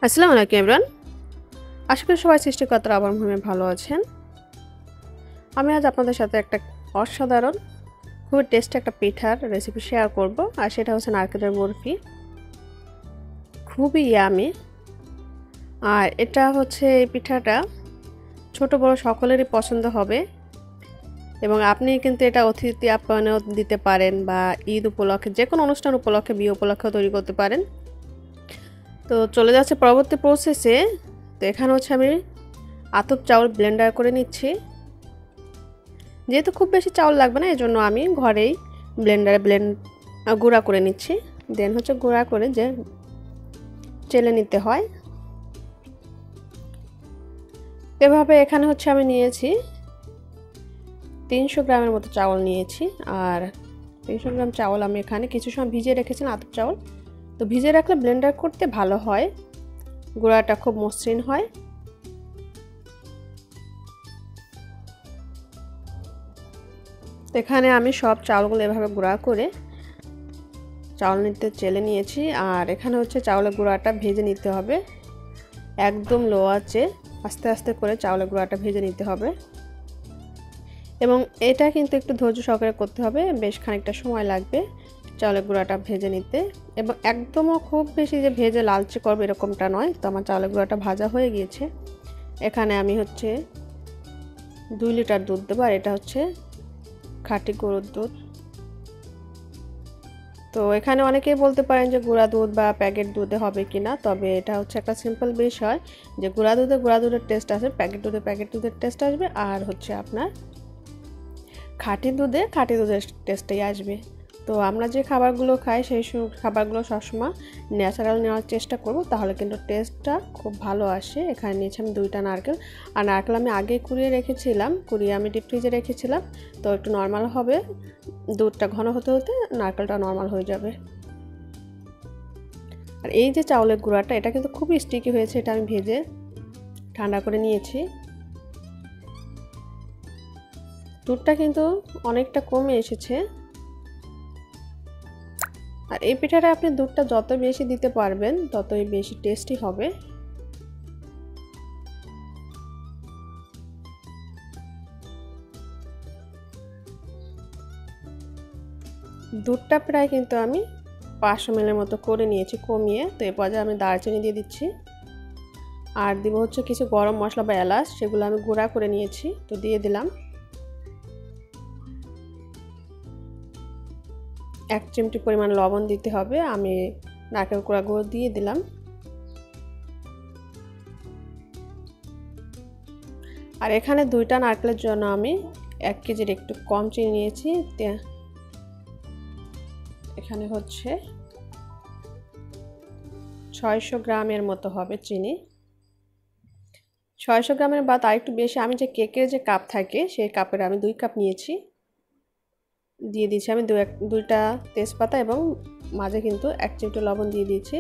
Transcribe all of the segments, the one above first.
আসসালামু আলাইকুম এভরিওয়ান। আশা করি সবাই সৃষ্টিকর্তার আবার মনে ভালো আছেন। আমি আজ আপনাদের সাথে একটা অসাধারণ খুবই টেস্টি একটা পিঠার রেসিপি শেয়ার করব, আর সেটা হচ্ছে নারকেলের বরফি। খুবই ইয়ামি। আর এটা হচ্ছে এই পিঠাটা ছোট বড় সকলেরই পছন্দ হবে, এবং আপনি কিন্তু এটা অতিথি আপ্যায়নেও দিতে পারেন, বা ঈদ উপলক্ষে যে কোনো অনুষ্ঠান উপলক্ষে, বিয়ে উপলক্ষেও তৈরি করতে পারেন। তো চলে যাচ্ছে পরবর্তী প্রসেসে। তো এখানে হচ্ছে আমি আতপ চাউল ব্লেন্ডার করে নিচ্ছি। যেহেতু খুব বেশি চাউল লাগবে না, এজন্য আমি ঘরেই ব্লেন্ডারে গুঁড়া করে নিচ্ছি। দেন হচ্ছে গুঁড়া করে যে চেলে নিতে হয় এভাবে। এখানে হচ্ছে আমি নিয়েছি 300 গ্রামের মতো চাউল নিয়েছি। আর 300 গ্রাম চাউল আমি এখানে কিছু সময় ভিজিয়ে রেখেছিলাম, আতপ চাউল। তো ভিজিয়ে রাখলে ব্লেন্ডার করতে ভালো হয়, গুঁড়াটা খুব মসৃণ হয়। তো এখানে আমি সব চাউলগুলো এভাবে গুঁড়া করে চাউল নিতে চেলে নিয়েছি। আর এখানে হচ্ছে চাউলের গুঁড়াটা ভেজে নিতে হবে একদম লো আঁচে, আস্তে আস্তে করে চাউলের গুঁড়াটা ভেজে নিতে হবে। এবং এটা কিন্তু একটু ধৈর্য সহকারে করতে হবে, বেশ খানিকটা সময় লাগবে চাউলের গুঁড়াটা ভেজে নিতে। এবং একদমও খুব বেশি যে ভেজে লালচে করবে এরকমটা নয়। তো আমার চাউলের গুঁড়াটা ভাজা হয়ে গিয়েছে। এখানে আমি হচ্ছে 2 লিটার দুধ দেবো, আর এটা হচ্ছে খাঁটি গরুর দুধ। তো এখানে অনেকেই বলতে পারেন যে গুঁড়া দুধ বা প্যাকেট দুধে হবে কিনা, তবে এটা হচ্ছে একটা সিম্পল বিষয় যে গুঁড়া দুধের টেস্ট আসবে, প্যাকেট দুধের টেস্ট আসবে, আর হচ্ছে আপনার খাঁটি দুধের টেস্টই আসবে। তো আমরা যে খাবারগুলো খাই সেই খাবারগুলো সবসময় ন্যাচারাল নেওয়ার চেষ্টা করব, তাহলে কিন্তু টেস্টটা খুব ভালো আসে। এখানে নিয়েছি আমি 2টা নারকেল। আর নারকেল আমি আগে কুড়িয়ে আমি ডিপ ফ্রিজে রেখেছিলাম। তো একটু নর্মাল হবে, দুধটা ঘন হতে হতে নারকেলটা নর্মাল হয়ে যাবে। আর এই যে চাউলের গুঁড়াটা, এটা কিন্তু খুবই স্টিকি হয়েছে। এটা আমি ভেজে ঠান্ডা করে নিয়েছি। দুধটা কিন্তু অনেকটা কমে এসেছে। আর এই পিঠাটা আপনি দুধটা যত বেশি দিতে পারবেন ততই বেশি টেস্টি হবে। দুধটা প্রায় কিন্তু আমি 500 ml মতো করে নিয়েছি কমিয়ে। তো এই পর্যায়ে আমি দারচিনি দিয়ে দিচ্ছি, আর দিব হচ্ছে কিছু গরম মশলা বা এলাচ, সেগুলো আমি গুঁড়া করে নিয়েছি। তো দিয়ে দিলাম 1 চিমটি পরিমাণ লবণ দিতে হবে। আমি নারকেল কোড়াগুলো দিয়ে দিলাম। আর এখানে 2টা নারকেলের জন্য আমি 1 কেজির একটু কম চিনি নিয়েছি। এখানে হচ্ছে 600 গ্রামের মতো হবে চিনি। 600 গ্রামের বা তার একটু বেশি। আমি যে কেকের যে কাপ থাকে সেই কাপের আমি 2 কাপ নিয়েছি। দিয়ে দিয়েছি আমি 2টা তেজপাতা, এবং মাঝে কিন্তু 1 চিমটি লবণ দিয়ে দিয়েছি।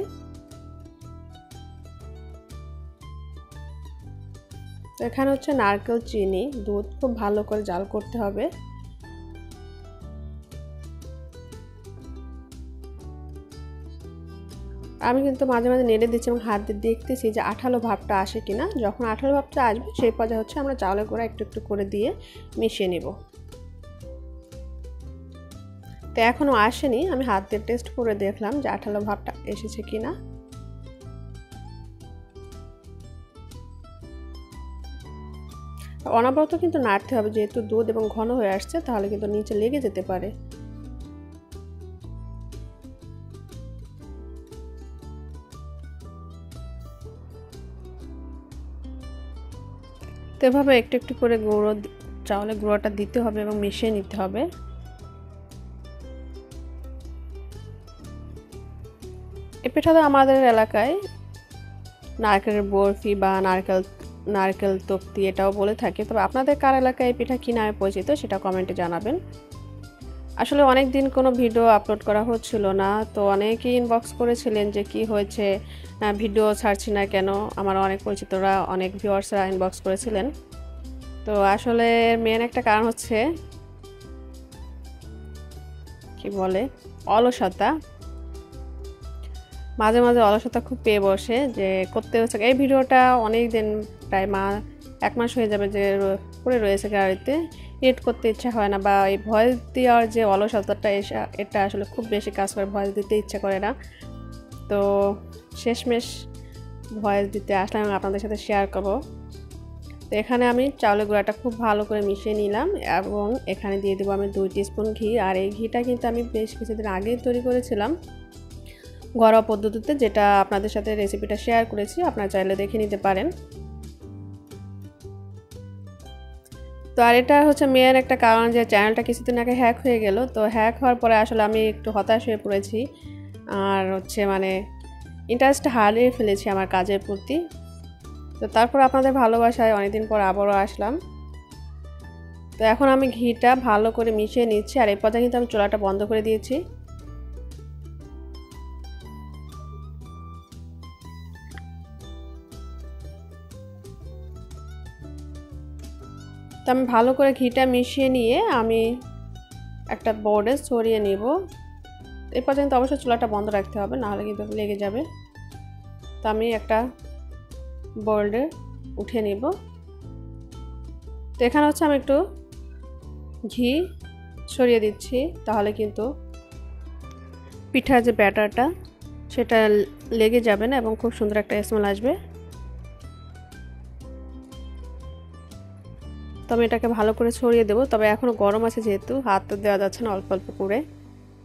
তো এখানে হচ্ছে নারকেল, চিনি, দুধ খুব ভালো করে জাল করতে হবে। আমি কিন্তু মাঝে মাঝে নেড়ে দিচ্ছি এবং হাত দিয়ে দেখতেছি যে আঠালো ভাবটা আসে কিনা। যখন আঠালো ভাবটা আসবে সেই পর্যায়ে হচ্ছে আমরা চাউলের গুঁড়া একটু একটু করে দিয়ে মিশিয়ে নেব। তো এখনও আসেনি, আমি হাত দিয়ে টেস্ট করে দেখলাম যে আঠালো ভাবটা এসেছে কিনা। অনবরত কিন্তু নাড়তে হবে, যেহেতু দুধ এবং ঘন হয়ে আসছে, তাহলে কিন্তু নিচে লেগে যেতে পারে। তো এভাবে একটু একটু করে চাউলের গুঁড়োটা দিতে হবে এবং মিশিয়ে নিতে হবে। এই পিঠাটা আমাদের এলাকায় নারকেলের বরফি বা নারকেল তপ্তি এটাও বলে থাকে। তবে আপনাদের কার এলাকায় এই পিঠা কী নামে পরিচিত সেটা কমেন্টে জানাবেন। আসলে অনেক দিন কোনো ভিডিও আপলোড করা হচ্ছিল না, তো অনেকেই ইনবক্স করেছিলেন যে কি হয়েছে, ভিডিও ছাড়ছি না কেন। আমার অনেক পরিচিতরা, অনেক ভিউয়ার্সরা ইনবক্স করেছিলেন। তো আসলে মেন একটা কারণ হচ্ছে কি বলে অলসতা। মাঝে মাঝে অলসতা খুব পেয়ে বসে যে করতে হচ্ছে। এই ভিডিওটা অনেক দিন, প্রায় 1 মাস হয়ে যাবে যে পড়ে রয়েছে গাড়িতে, এডিট করতে ইচ্ছা হয় না, বা এই ভয়েস দেওয়ার যে অলসতাটা এটা আসলে খুব বেশি কাজ করে, ভয়েস দিতে ইচ্ছা করে না। তো শেষমেশ ভয়েস দিতে আসলাম এবং আপনাদের সাথে শেয়ার করব। তো এখানে আমি চাউলের গুঁড়াটা খুব ভালো করে মিশিয়ে নিলাম এবং এখানে দিয়ে দেবো আমি 2 টিস্পুন ঘি। আর এই ঘিটা কিন্তু আমি বেশ কিছুদিন আগেই তৈরি করেছিলাম ঘরোয়া পদ্ধতিতে, যেটা আপনাদের সাথে রেসিপিটা শেয়ার করেছি, আপনারা চাইলে দেখে নিতে পারেন। তো আর এটা হচ্ছে মেয়ের একটা কারণ যে চ্যানেলটা কিছুদিন আগে হ্যাক হয়ে গেল। তো হ্যাক হওয়ার পরে আসলে আমি একটু হতাশ হয়ে পড়েছি, আর হচ্ছে মানে ইন্টারেস্ট হারিয়ে ফেলেছি আমার কাজের প্রতি। তো তারপর আপনাদের ভালোবাসায় অনেকদিন পর আবারও আসলাম। তো এখন আমি ঘিটা ভালো করে মিশিয়ে নিচ্ছি, আর এই পর্যায়ে কিন্তু আমি চুলাটা বন্ধ করে দিয়েছি। তো আমি ভালো করে ঘিটা মিশিয়ে নিয়ে আমি একটা বোর্ডে ছড়িয়ে নিব। এই পর্যন্ত অবশ্যই চুলাটা বন্ধ রাখতে হবে, নাহলে কিন্তু লেগে যাবে। তো আমি একটা বোর্ডে উঠিয়ে নিব। তো এখানে হচ্ছে আমি একটু ঘি ছড়িয়ে দিচ্ছি, তাহলে কিন্তু পিঠার যে ব্যাটারটা সেটা লেগে যাবে না এবং খুব সুন্দর একটা স্মেল আসবে। তো আমি এটাকে ভালো করে ছড়িয়ে দেবো, তবে এখনও গরম আছে যেহেতু হাত তো দেওয়া যাচ্ছে না, অল্প অল্প করে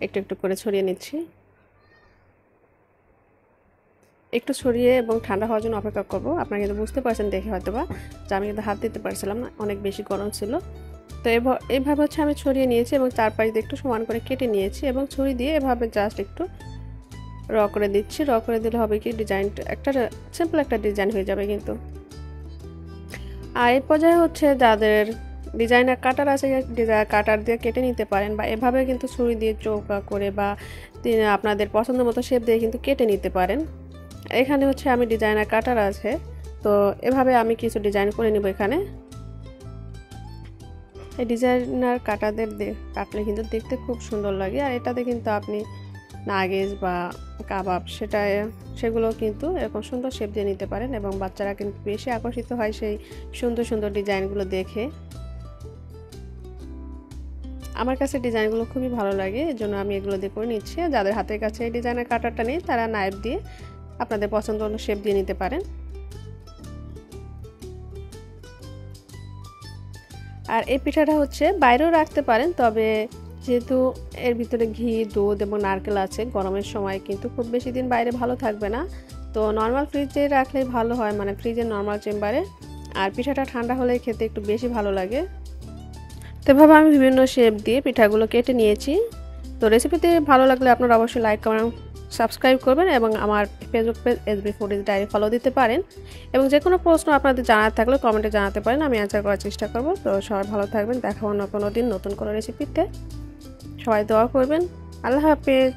একটু একটু করে ছড়িয়ে নিচ্ছি। একটু ছড়িয়ে এবং ঠান্ডা হওয়ার জন্য অপেক্ষা করব। আপনারা কিন্তু বুঝতে পারছেন দেখে হয়তো বা যে আমি কিন্তু হাত দিতে পারছিলাম না, অনেক বেশি গরম ছিল। তো এইভাবে হচ্ছে আমি ছড়িয়ে নিয়েছি এবং চারপাশ দিয়ে একটু সমান করে কেটে নিয়েছি এবং ছুরি দিয়ে এভাবে জাস্ট একটু র করে দিচ্ছি। র করে দিলে হবে কি ডিজাইনটা একটা সিম্পল একটা ডিজাইন হয়ে যাবে কিন্তু। আর এই পর্যায়ে হচ্ছে যাদের ডিজাইনার কাটার আছে, কাটার দিয়ে কেটে নিতে পারেন, বা এভাবে কিন্তু ছুরি দিয়ে চৌকা করে বা আপনাদের পছন্দ মতো শেপ দিয়ে কিন্তু কেটে নিতে পারেন। এখানে হচ্ছে আমি ডিজাইনার কাটার আছে, তো এভাবে আমি কিছু ডিজাইন করে নিব। এখানে এই ডিজাইনার কাটাদের কাটলে কিন্তু দেখতে খুব সুন্দর লাগে, আর এটাতে কিন্তু আপনি নাগেজ বা কাবাব সেগুলো কিন্তু এরকম সুন্দর শেপ দিয়ে নিতে পারেন এবং বাচ্চারা কিন্তু বেশি আকর্ষিত হয় সেই সুন্দর সুন্দর ডিজাইনগুলো দেখে। আমার কাছে ডিজাইনগুলো খুবই ভালো লাগে, এজন্য আমি এগুলো দিয়ে করে নিচ্ছি। যাদের হাতের কাছে এই ডিজাইনের কাটারটা নেই তারা নাইফ দিয়ে আপনাদের পছন্দ মতো শেপ দিয়ে নিতে পারেন। আর এই পিঠাটা হচ্ছে বাইরেও রাখতে পারেন, তবে যেহেতু এর ভিতরে ঘি, দুধ এবং নারকেল আছে, গরমের সময় কিন্তু খুব বেশি দিন বাইরে ভালো থাকবে না। তো নর্মাল ফ্রিজে রাখলেই ভালো হয়, মানে ফ্রিজের নর্মাল চেম্বারে। আর পিঠাটা ঠান্ডা হলে খেতে একটু বেশি ভালো লাগে। তো এভাবে আমি বিভিন্ন শেপ দিয়ে পিঠাগুলো কেটে নিয়েছি। তো রেসিপিতে ভালো লাগলে আপনারা অবশ্যই লাইক কমেন্ট সাবস্ক্রাইব করবেন এবং আমার Facebook page SB foodies diary follow দিতে পারেন। এবং যে কোনো প্রশ্ন আপনাদের জানার থাকলে কমেন্টে জানাতে পারেন, আমি অ্যান্সার করার চেষ্টা করব। তো সবাই ভালো থাকবেন, দেখা অন্য কোনো দিন নতুন কোনো রেসিপিতে। সবাই দোয়া করবেন। আল্লাহ হাফেজ।